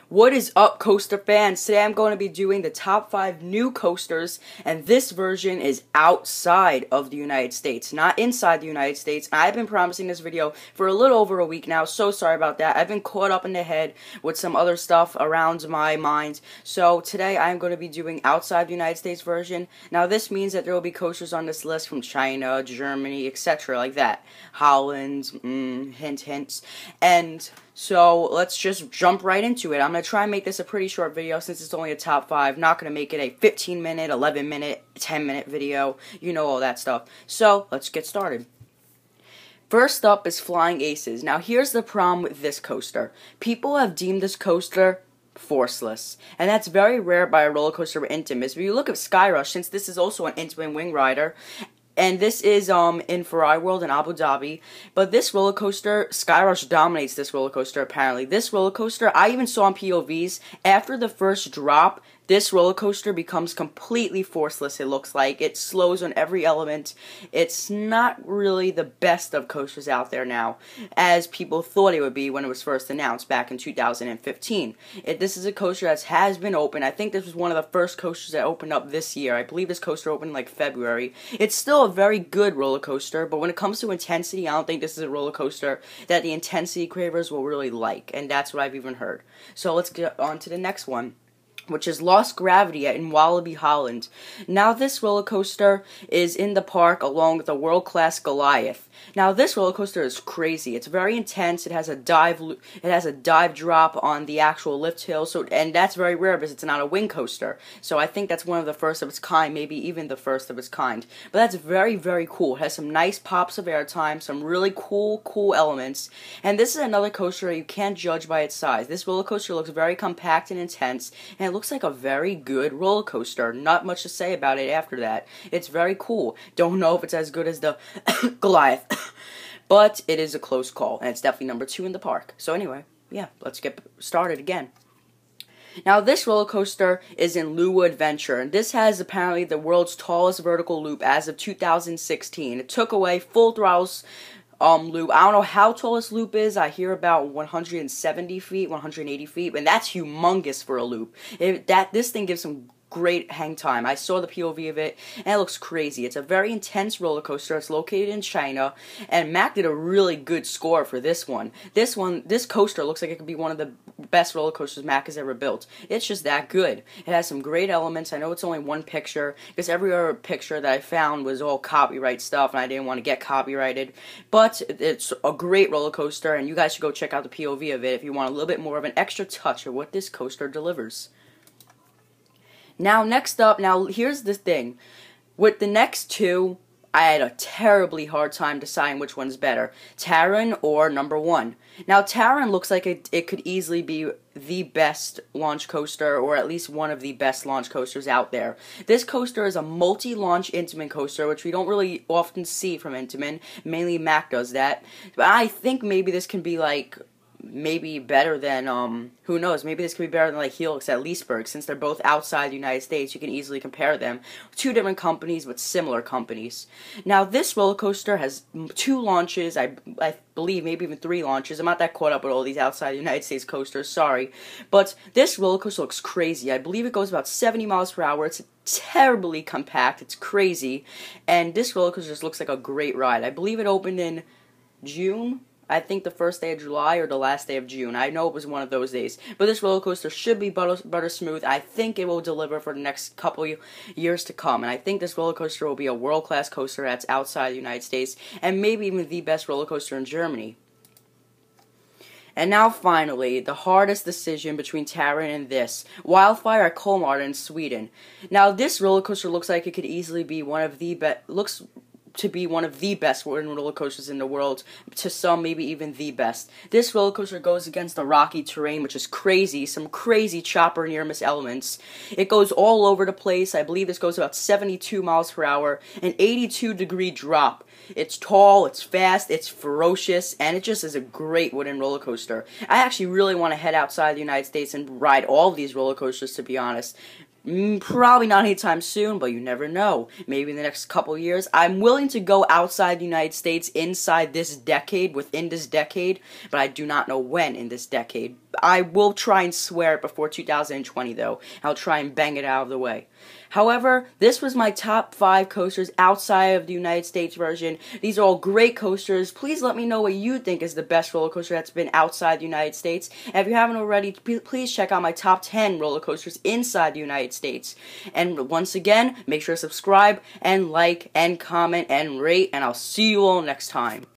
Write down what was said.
What is up, coaster fans? Today I'm going to be doing the top 5 new coasters, and this version is outside of the United States, not inside the United States. I've been promising this video for a little over a week now, so sorry about that. I've been caught up in the head with some other stuff around my mind, so today I'm going to be doing outside the United States version. Now this means that there will be coasters on this list from China, Germany, etc. like that. Holland, hint hints, and so let's just jump right into it. I'm going to try and make this a pretty short video since it's only a top 5. Not going to make it a 15-minute, 11-minute, 10-minute video. You know all that stuff. So let's get started. First up is Flying Aces. Now here's the problem with this coaster. People have deemed this coaster forceless, and that's very rare by a roller coaster with Intamin. If you look at Skyrush, since this is also an Intamin wing rider, and this is in Ferrari World in Abu Dhabi. But this roller coaster, Skyrush dominates this roller coaster apparently. This roller coaster, I even saw in POVs, after the first drop, this roller coaster becomes completely forceless, it looks like. It slows on every element. It's not really the best of coasters out there now, as people thought it would be when it was first announced back in 2015. This is a coaster that has been open. I think this was one of the first coasters that opened up this year. I believe this coaster opened in like February. It's still a very good roller coaster, but when it comes to intensity, I don't think this is a roller coaster that the intensity cravers will really like, and that's what I've even heard. So let's get on to the next one, which is Lost Gravity in Walibi, Holland. Now this roller coaster is in the park along with the world-class Goliath. Now this roller coaster is crazy. It's very intense. It has a dive drop on the actual lift hill, and that's very rare because it's not a wing coaster. So I think that's one of the first of its kind, maybe even the first of its kind. But that's very, very cool. It has some nice pops of airtime, some really cool elements. And this is another coaster you can't judge by its size. This roller coaster looks very compact and intense, and it looks like a very good roller coaster. Not much to say about it after that. It's very cool. Don't know if it's as good as the Goliath, but it is a close call, and it's definitely number 2 in the park. So anyway, yeah, let's get started again. Now this roller coaster is in Lieu Adventure, and this has apparently the world's tallest vertical loop as of 2016. It took away full throttles loop. I don't know how tall this loop is. I hear about 170 feet, 180 feet, and that's humongous for a loop. This thing gives some great hang time. I saw the POV of it, and it looks crazy. It's a very intense roller coaster. It's located in China, and Mac did a really good score for this one. This coaster looks like it could be one of the best roller coasters Mac has ever built. It's just that good. It has some great elements. I know it's only one picture, because every other picture that I found was all copyright stuff, and I didn't want to get copyrighted. But it's a great roller coaster, and you guys should go check out the POV of it if you want a little bit more of an extra touch of what this coaster delivers. Now, next up, here's the thing. With the next two, I had a terribly hard time deciding which one's better, Taron or number 1. Now, Taron looks like it could easily be the best launch coaster, or at least one of the best launch coasters out there. This coaster is a multi-launch Intamin coaster, which we don't really often see from Intamin. Mainly Mac does that. But I think maybe this can be like, maybe better than, who knows, maybe this could be better than like Helix at Leesburg. Since they're both outside the United States, you can easily compare them. 2 different companies, but similar companies. Now, this roller coaster has 2 launches, I believe maybe even 3 launches. I'm not that caught up with all these outside the United States coasters, sorry. But this roller coaster looks crazy. I believe it goes about 70 miles per hour. It's terribly compact, it's crazy, and this roller coaster just looks like a great ride. I believe it opened in June. I think the first day of July or the last day of June. I know it was one of those days. But this roller coaster should be butter smooth. I think it will deliver for the next couple years to come. And I think this roller coaster will be a world-class coaster that's outside the United States, and maybe even the best roller coaster in Germany. And now finally, the hardest decision between Taron and this, Wildfire Colmar in Sweden. Now this roller coaster looks like it could easily be one of the best, to be one of the best roller coasters in the world, to some maybe even the best. This roller coaster goes against the rocky terrain, which is crazy, some crazy chopper near-miss elements. It goes all over the place. I believe this goes about 72 miles per hour, an 82-degree drop. It's tall, it's fast, it's ferocious, and it just is a great wooden roller coaster. I actually really want to head outside the United States and ride all of these roller coasters, to be honest. Probably not anytime soon, but you never know. Maybe in the next couple years. I'm willing to go outside the United States inside this decade, within this decade, but I do not know when in this decade. I will try and swear it before 2020, though. I'll try and bang it out of the way. However, this was my top 5 coasters outside of the United States version. These are all great coasters. Please let me know what you think is the best roller coaster that's been outside the United States. And if you haven't already, please check out my top 10 roller coasters inside the United States. And once again, make sure to subscribe and like and comment and rate, and I'll see you all next time.